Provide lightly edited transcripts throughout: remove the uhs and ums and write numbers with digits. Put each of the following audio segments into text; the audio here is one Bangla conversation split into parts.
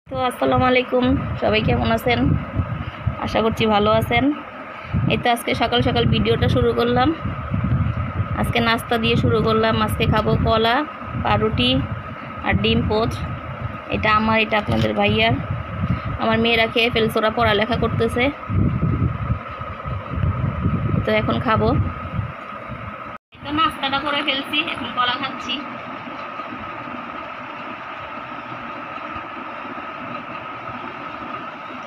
তো আসসালামু আলাইকুম, সবাই কেমন আছেন? আশা করছি ভালো আছেন। এই তো আজকে সকাল সকাল ভিডিওটা শুরু করলাম। আজকে নাস্তা দিয়ে শুরু করলাম। আজকে খাবো কলা, পাউরুটি আর ডিম পোচ। এটা আমার, এটা আপনাদের ভাইয়ার। আমার মেয়েরা খেয়ে ফেলছে, ওরা পড়ালেখা করতেছে। তো এখন খাবো। তো নাস্তাটা করে ফেলছি, এখন কলা খাচ্ছি।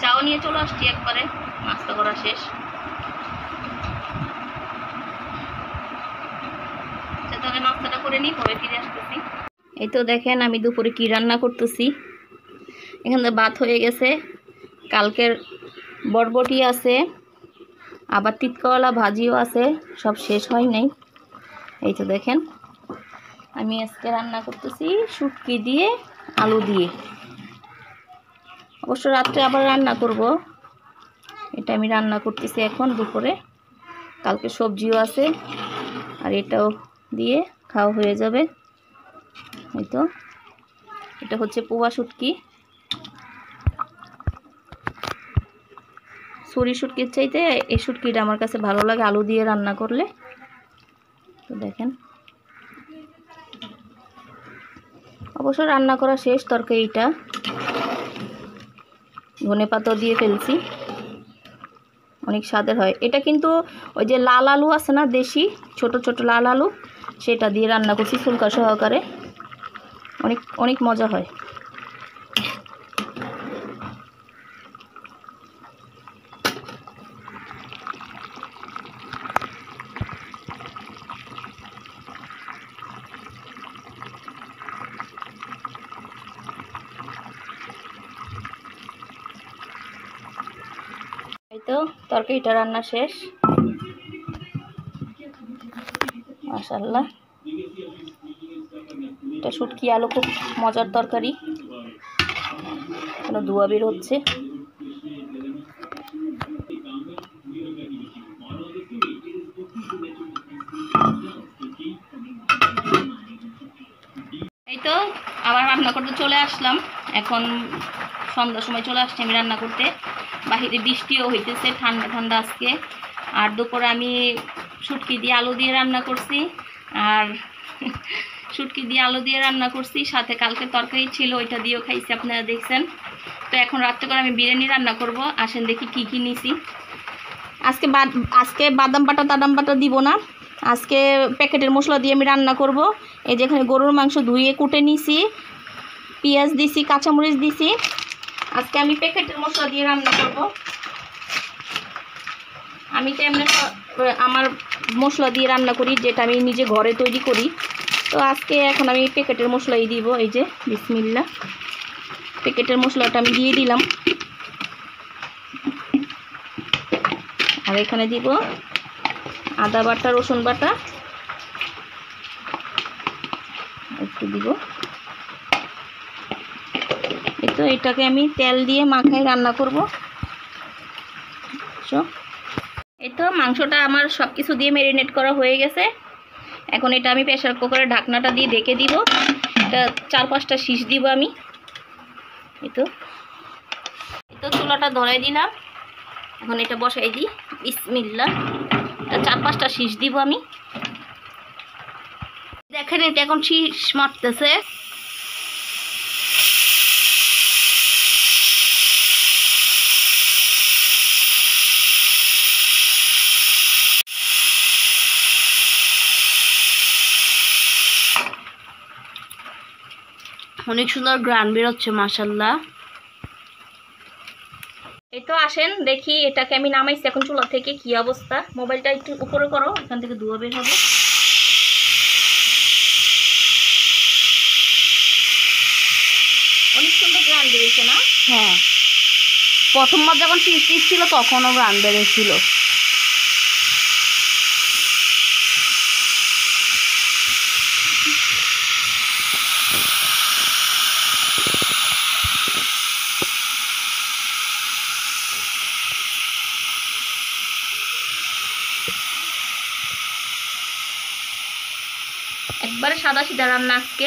চাও নিয়ে চলে আসছি একবারে, নাস্তা করা শেষ। তাহলে নাস্তাটা করে নিই, পরে ফিরে আসতেছি। এই তো দেখেন আমি দুপুরে কি রান্না করতেছি। এখানে ভাত হয়ে গেছে, কালকের বরবটি আছে, আবার তিতকলা ভাজিও আছে, সব শেষ হয় নাই। এই তো দেখেন আমি আজকে রান্না করতেছি শুটকি দিয়ে আলু দিয়ে। অবশ্য রাত্রে আবার রান্না করব, এটা আমি রান্না করতেছি এখন দুপুরে। কালকে সবজিও আছে, আর এটাও দিয়ে খাওয়া হয়ে যাবে। এই তো এটা হচ্ছে পোয়া শুটকি। ছুরি শুটকির চাইতে এই শুটকিটা আমার কাছে ভালো লাগে আলু দিয়ে রান্না করলে। তো দেখেন অবশ্য রান্না করা শেষ। তরকারিটা ধনেপাতা দিয়ে ফেলছি, অনেক স্বাদের হয় এটা। কিন্তু ওই যে লাল আলু আছে না, দেশি ছোট ছোট লাল আলু, সেটা দিয়ে রান্না করছি ফুলকা সহকারে। অনেক অনেক মজা হয়। এই তো তরকারিটা রান্না শেষ, মাশাআল্লাহ। এটা শুটকি আলু খুব মজার তরকারি, কোনো ধোয়া বের হচ্ছে। এই তো আবার রান্না করতে চলে আসলাম। এখন সন্ধ্যার সময় চলে আসছি আমি রান্না করতে। বাহিরে বৃষ্টিও হইতেছে, ঠান্ডা ঠান্ডা আজকে। আর দুপুরে আমি শুটকি দিয়ে আলু দিয়ে রান্না করছি, আর শুটকি দিয়ে আলু দিয়ে রান্না করছি, সাথে কালকে তরকারি ছিল, ওইটা দিয়েও খাইছি, আপনারা দেখছেন। তো এখন রাত্রে করে আমি বিরিয়ানি রান্না করব। আসেন দেখি কি কি নিছি। আজকে বাদাম বাটা দিব না, আজকে প্যাকেটের মশলা দিয়ে আমি রান্না করব। এই যেখানে গরুর মাংস ধুয়ে কুটে নিছি, পেঁয়াজ দিছি, কাঁচামরিচ দিছি। আজকে আমি প্যাকেটের মশলা দিয়ে রান্না করব। আমি তো এমনি আমার মশলা দিয়ে রান্না করি, যেটা আমি নিজে ঘরে তৈরি করি। তো আজকে এখন আমি প্যাকেটের মশলাই দিব। এই যে বিসমিল্লাহ, প্যাকেটের মশলাটা আমি দিয়ে দিলাম। আর এখানে দিব আদা বাটা, রসুন বাটা একটু দিব। এই তো এটাকে আমি তেল দিয়ে মাখায় রান্না করব। এই তো মাংসটা আমার সব কিছু দিয়ে ম্যারিনেট করা হয়ে গেছে। এখন এটা আমি প্রেসার কুকারের ঢাকনাটা দিয়ে ঢেকে দিব। এটা 4-5টা শীষ দিব আমি। এই তো চুলাটা ধরাই দিলাম, এখন এটা বসাই দিই। বিসমিল্লাহ, এটা 4-5টা শীষ দিব আমি। দেখেন এটা এখন শীষ মারতেছে। অনেক সুন্দর গ্রান বেরোচ্ছে মাশাআল্লাহ। এই তো আসেন দেখি, এটাকে আমি নামাইছি এখন চুলা থেকে, কি অবস্থা। মোবাইলটা একটু উপরে করো, এখান থেকে ধোঁয়া বের হবে। অনেক সুন্দর গ্রান বেরিয়েছে না? হ্যাঁ, প্রথমবার যখন শীষ ছিল তখনও গ্রান বেরিয়েছিল। একবারে সাদা সিধা রান্না আজকে।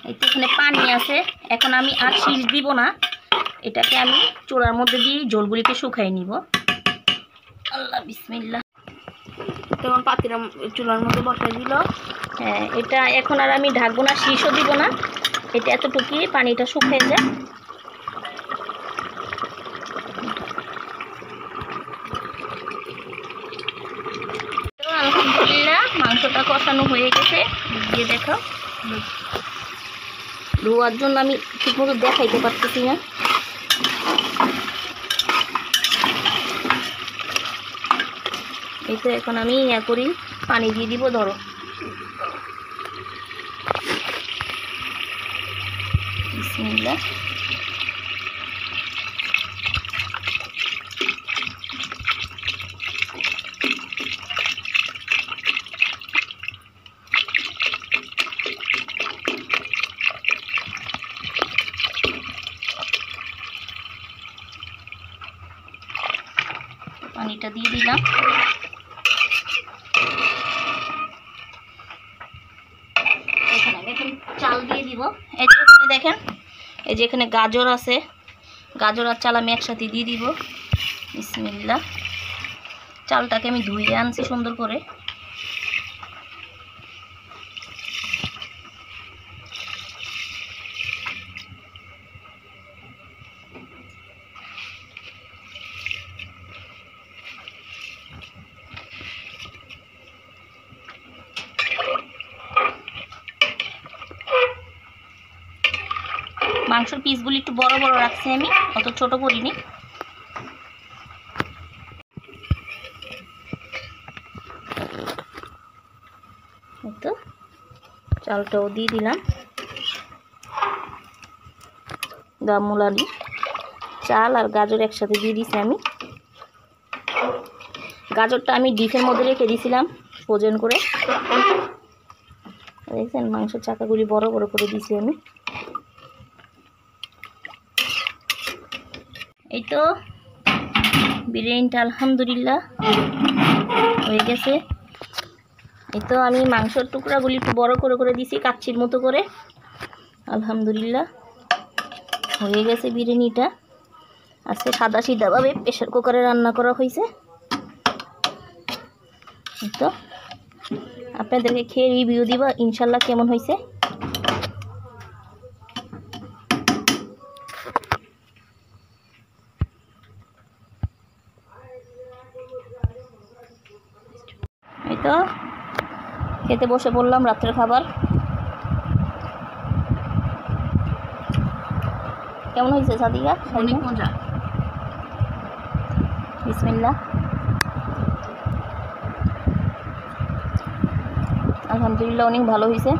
এই তো এখানে পানি আছে। এখন আমি আর শীষ দিব না, এটাকে আমি চুলার মধ্যে দিয়ে ঝোলগুলিকে শুকাই নিব। আল্লাহ বিসমিল্লাহ। তখন পাতিটা চুলার মধ্যে বসাই দিল। হ্যাঁ, এটা এখন আর আমি ঢাকবো না, শীষও দিব না, এটা এতটুকুই পানিটা শুকিয়ে যায়। তো আলহামদুলিল্লাহ মাংসটা কষানো হয়ে গেছে। দিয়ে দেখো, ধোয়ার জন্য আমি ঠিকমতো দেখাইতে পারতেছি না। এই তো এখন আমি করি, পানি দিয়ে দিব। ধরো, বিসমিল্লাহ। পানিটা দিয়ে দিলাম। এখানে দেখেন চাল দিয়ে দিব। এই যে এখানে দেখেন, এই যে এখানে গাজর আছে, গাজর আর চাল আমি একসাথে দিয়ে দিব। বিসমিল্লাহ। চালটাকে আমি ধুয়ে আনছি সুন্দর করে। মাংসের পিসগুলি একটু বড় বড় রাখছি আমি, অত ছোট করিনি। তো চালটাও দিয়ে দিলাম। গামুলানি চাল আর গাজর একসাথে দিয়ে দিছি আমি। গাজরটা আমি ডিপের মধ্যে রেখে দিয়েছিলাম ফ্রোজেন করে। দেখছেন মাংসের চাকাগুলি বড় বড় করে দিছি আমি। এই তো বিরিয়ানিটা আলহামদুলিল্লাহ হয়ে গেছে। এই তো আমি মাংসের টুকরাগুলি একটু বড় করে করে দিছি কাচ্চির মতো করে। আলহামদুলিল্লাহ হয়ে গেছে বিরিয়ানিটা। আজকে সাদা সিধাভাবে প্রেশার কুকারে রান্না করা হয়েছে। এই তো আপনাদেরকে খেয়ে রিভিউ দিব ইনশাল্লাহ কেমন হয়েছে। এই তো খেতে বসে পড়লাম রাত্রের খাবার। কেমন হয়েছে সাদিকা? অনেক মজা। বিসমিল্লাহ। আলহামদুলিল্লাহ অনেক ভালো হয়েছে।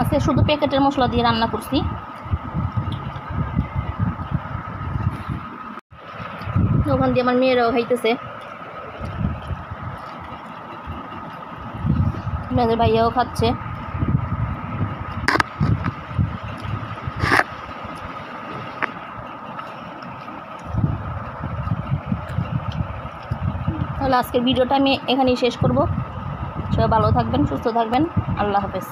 আজকে শুধু প্যাকেটের মশলা দিয়ে রান্না করছি। ওখান দিয়ে আমার মেয়েরাও খাইতেছে, মেয়েদের ভাইয়াও খাচ্ছে। তাহলে আজকের ভিডিওটা আমি এখানেই শেষ করব। সবাই ভালো থাকবেন, সুস্থ থাকবেন। আল্লাহ হাফেজ।